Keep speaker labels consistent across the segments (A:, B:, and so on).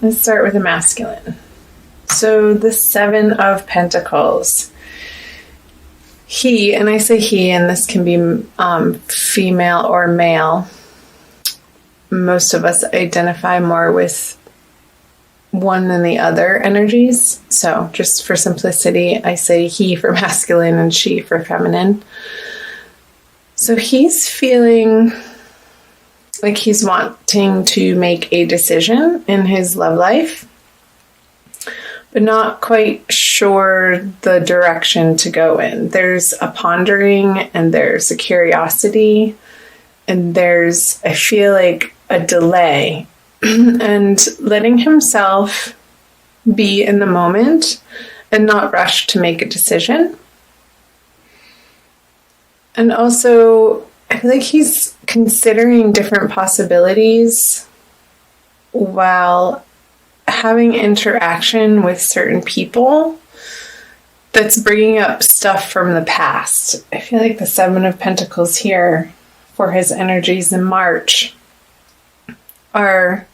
A: let's start with the masculine. So the Seven of Pentacles. He, and I say he, and this can be female or male. Most of us identify more with one than the other energies. So just for simplicity, I say he for masculine and she for feminine. So he's feeling like he's wanting to make a decision in his love life, but not quite sure the direction to go in. There's a pondering and there's a curiosity and there's, I feel like, a delay and letting himself be in the moment and not rush to make a decision. And also, I feel like he's considering different possibilities while having interaction with certain people that's bringing up stuff from the past. I feel like the Seven of Pentacles here for his energies in March are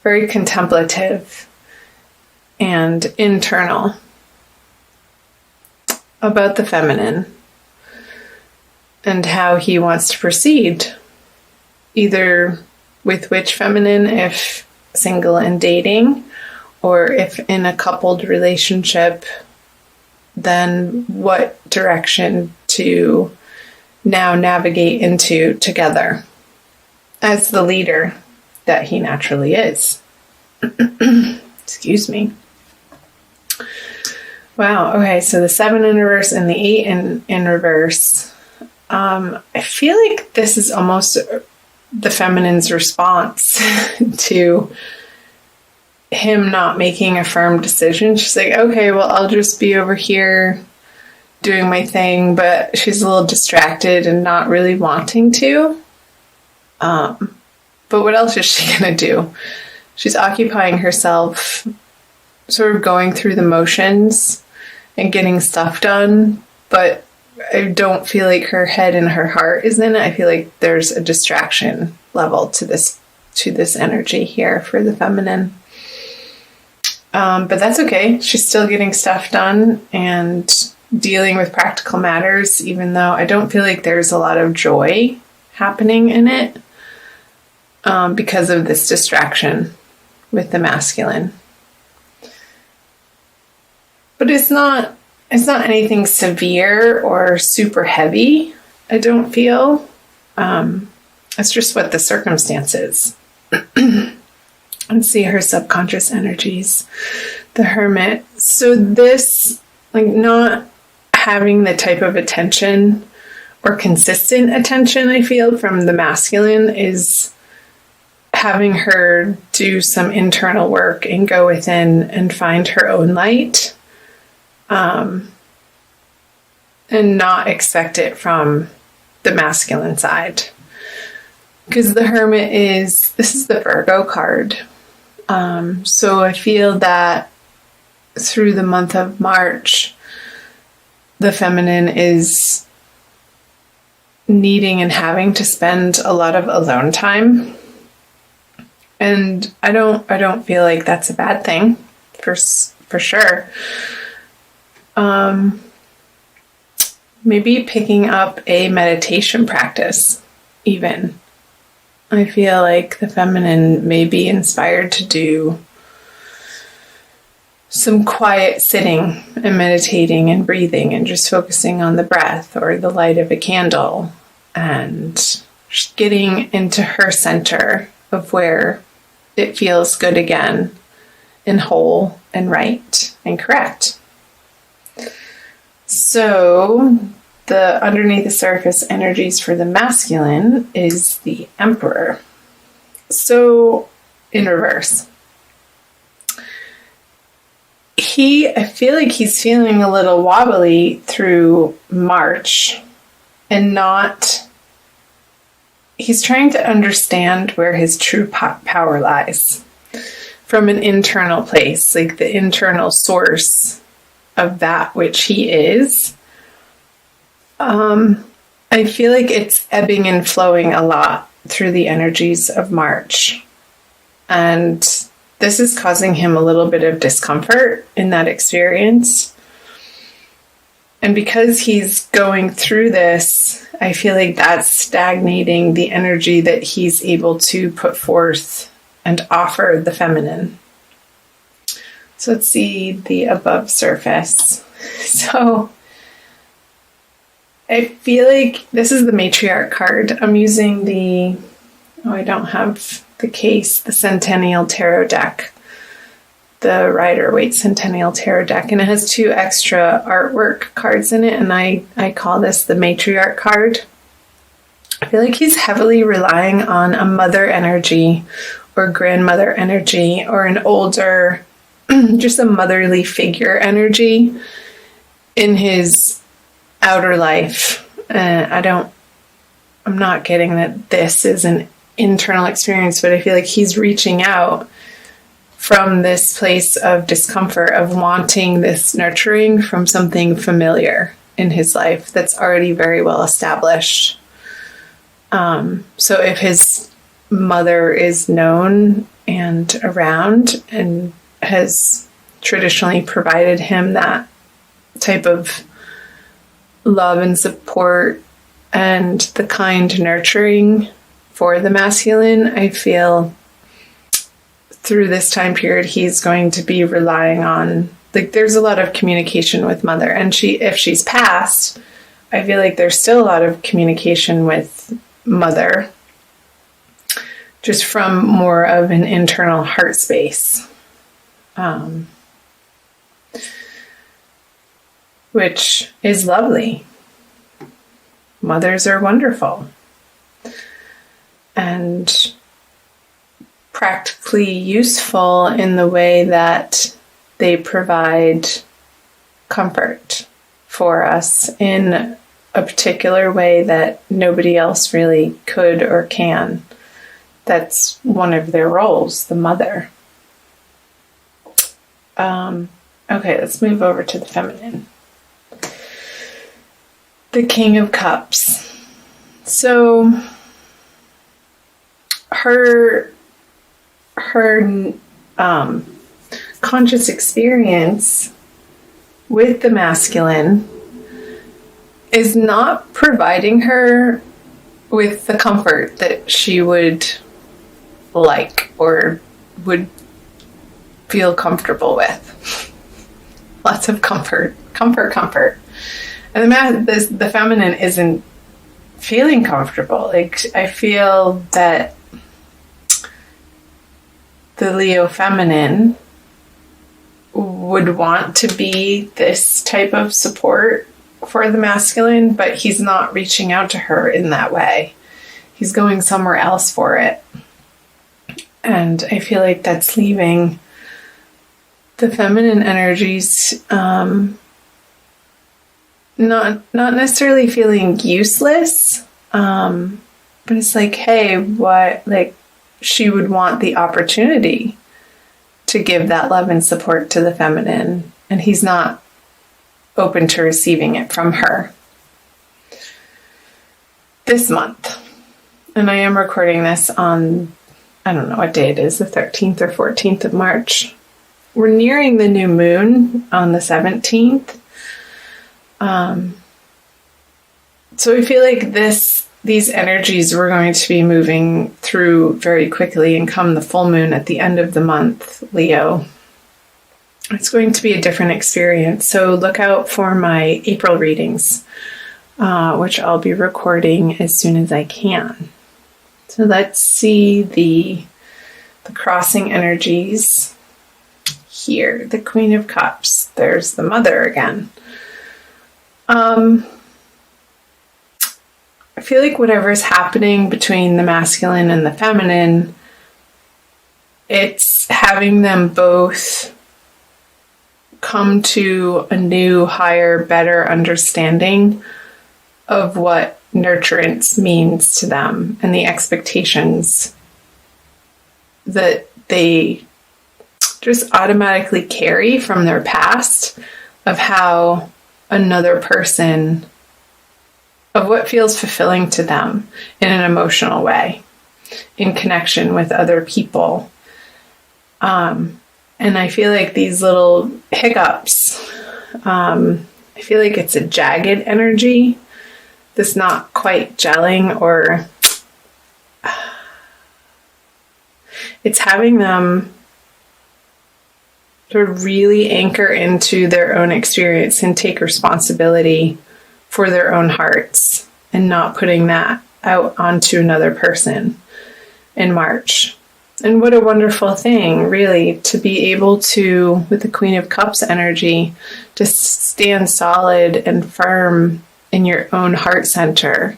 A: very contemplative and internal about the feminine and how he wants to proceed, either with which feminine, if single and dating, or if in a coupled relationship, then what direction to now navigate into together as the leader that he naturally is. Excuse me. Wow, okay, so the 7 in reverse and the 8 in reverse. I feel like this is almost the feminine's response to him not making a firm decision. She's like, okay, well, I'll just be over here doing my thing, but she's a little distracted and not really wanting to. But what else is she going to do? She's occupying herself, sort of going through the motions and getting stuff done, but I don't feel like her head and her heart is in it. I feel like there's a distraction level to this energy here for the feminine. But that's okay. She's still getting stuff done and dealing with practical matters, even though I don't feel like there's a lot of joy happening in it because of this distraction with the masculine. But it's not anything severe or super heavy, I don't feel. It's just what the circumstance is. Let's see her subconscious energies. The Hermit. So this, like, not having the type of attention or consistent attention I feel from the masculine is having her do some internal work and go within and find her own light. And not expect it from the masculine side. Because the Hermit this is the Virgo card. So I feel that through the month of March, the feminine is needing and having to spend a lot of alone time. And I don't feel like that's a bad thing for sure. Maybe picking up a meditation practice, even. I feel like the feminine may be inspired to do some quiet sitting and meditating and breathing and just focusing on the breath or the light of a candle and just getting into her center of where it feels good again and whole and right and correct. So the underneath the surface energies for the masculine is the Emperor. So in reverse. I feel like he's feeling a little wobbly through March and he's trying to understand where his true power lies from an internal place, like the internal source of that which he is. I feel like it's ebbing and flowing a lot through the energies of March. And this is causing him a little bit of discomfort in that experience. And because he's going through this, I feel like that's stagnating the energy that he's able to put forth and offer the feminine. So let's see the above surface. So I feel like this is the matriarch card. I'm using I don't have the case, the Centennial Tarot deck, the Rider-Waite Centennial Tarot deck, and it has 2 extra artwork cards in it, and I call this the matriarch card. I feel like he's heavily relying on a mother energy or grandmother energy or an older, just a motherly figure energy in his outer life. I'm not getting that this is an internal experience, but I feel like he's reaching out from this place of discomfort, of wanting this nurturing from something familiar in his life that's already very well established. So if his mother is known and around and has traditionally provided him that type of love and support and the kind nurturing for the masculine, I feel through this time period he's going to be relying on, like, there's a lot of communication with mother, and if she's passed, I feel like there's still a lot of communication with mother, just from more of an internal heart space, which is lovely. Mothers are wonderful and practically useful in the way that they provide comfort for us in a particular way that nobody else really could or can. That's one of their roles, the mother. Okay, let's move over to the feminine. The King of Cups. So her conscious experience with the masculine is not providing her with the comfort that she would like or would feel comfortable with. Lots of comfort. And the feminine isn't feeling comfortable. Like, I feel that the Leo feminine would want to be this type of support for the masculine, but he's not reaching out to her in that way. He's going somewhere else for it. And I feel like that's leaving the feminine energies not necessarily feeling useless, but it's like, hey, what, like, she would want the opportunity to give that love and support to the feminine, and he's not open to receiving it from her this month. And I am recording this on, I don't know what day it is, the 13th or 14th of March. We're nearing the new moon on the 17th. So I feel like these energies we're going to be moving through very quickly, and come the full moon at the end of the month, Leo, it's going to be a different experience. So look out for my April readings, which I'll be recording as soon as I can. So let's see the crossing energies here. The Queen of Cups. There's the Mother again. I feel like whatever's happening between the masculine and the feminine, it's having them both come to a new, higher, better understanding of what nurturance means to them, and the expectations that they just automatically carry from their past of how another person, of what feels fulfilling to them in an emotional way, in connection with other people. And I feel like these little hiccups, I feel like it's a jagged energy that's not quite gelling, or it's having them to really anchor into their own experience and take responsibility for their own hearts and not putting that out onto another person in March. And what a wonderful thing, really, to be able to, with the Queen of Cups energy, to stand solid and firm in your own heart center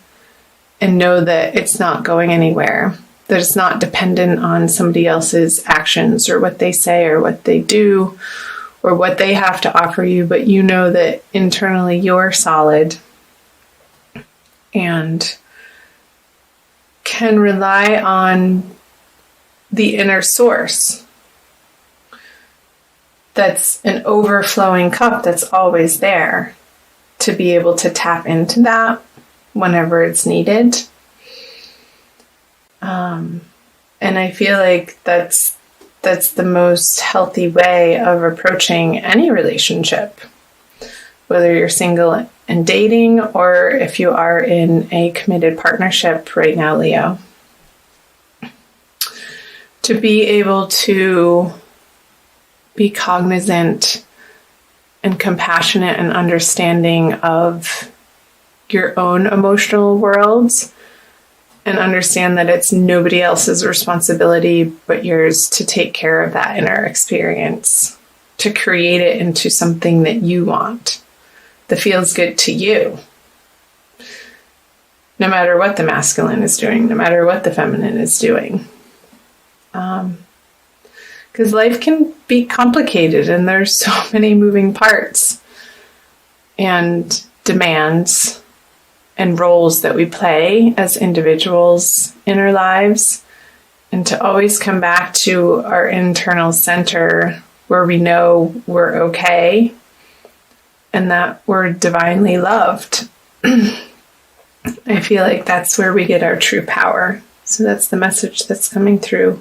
A: and know that it's not going anywhere, that it's not dependent on somebody else's actions or what they say or what they do or what they have to offer you, but you know that internally you're solid and can rely on the inner source that's an overflowing cup that's always there, to be able to tap into that whenever it's needed. And I feel like that's the most healthy way of approaching any relationship, whether you're single and dating or if you are in a committed partnership right now, Leo. To be able to be cognizant and compassionate and understanding of your own emotional worlds, and understand that it's nobody else's responsibility but yours to take care of that inner experience, to create it into something that you want, that feels good to you. No matter what the masculine is doing, no matter what the feminine is doing. Because life can be complicated and there's so many moving parts and demands and roles that we play as individuals in our lives, and to always come back to our internal center where we know we're okay and that we're divinely loved. I feel like that's where we get our true power. So that's the message that's coming through.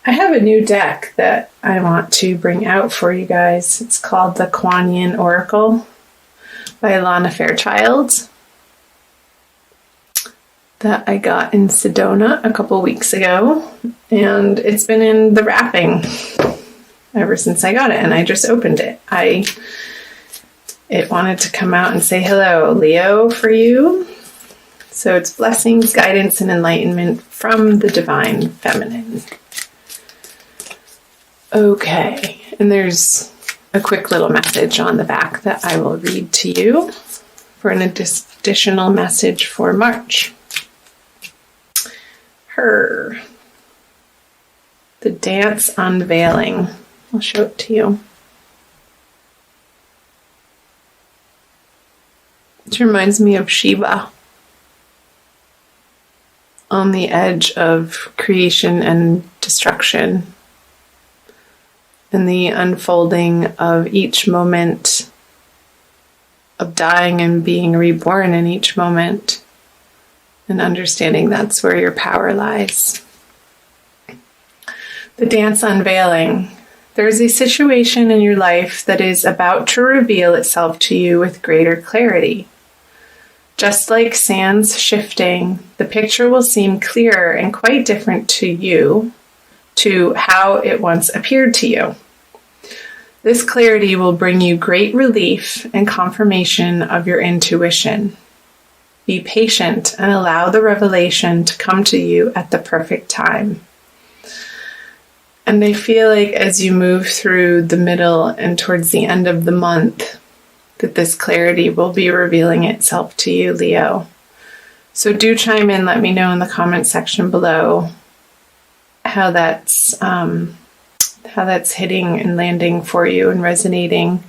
A: I have a new deck that I want to bring out for you guys. It's called the Kuan Yin Oracle by Alana Fairchild, that I got in Sedona a couple weeks ago, and it's been in the wrapping ever since I got it, and I just opened it. It wanted to come out and say hello, Leo, for you. So it's blessings, guidance, and enlightenment from the divine feminine. Okay, and there's a quick little message on the back that I will read to you for an additional message for March. The dance unveiling. I'll show it to you. It reminds me of Shiva on the edge of creation and destruction, and the unfolding of each moment of dying and being reborn in each moment, and understanding that's where your power lies. The dance unveiling. There's a situation in your life that is about to reveal itself to you with greater clarity. Just like sands shifting, the picture will seem clearer and quite different to you, to how it once appeared to you. This clarity will bring you great relief and confirmation of your intuition. Be patient and allow the revelation to come to you at the perfect time. And I feel like as you move through the middle and towards the end of the month, that this clarity will be revealing itself to you, Leo. So do chime in, let me know in the comment section below how that's hitting and landing for you and resonating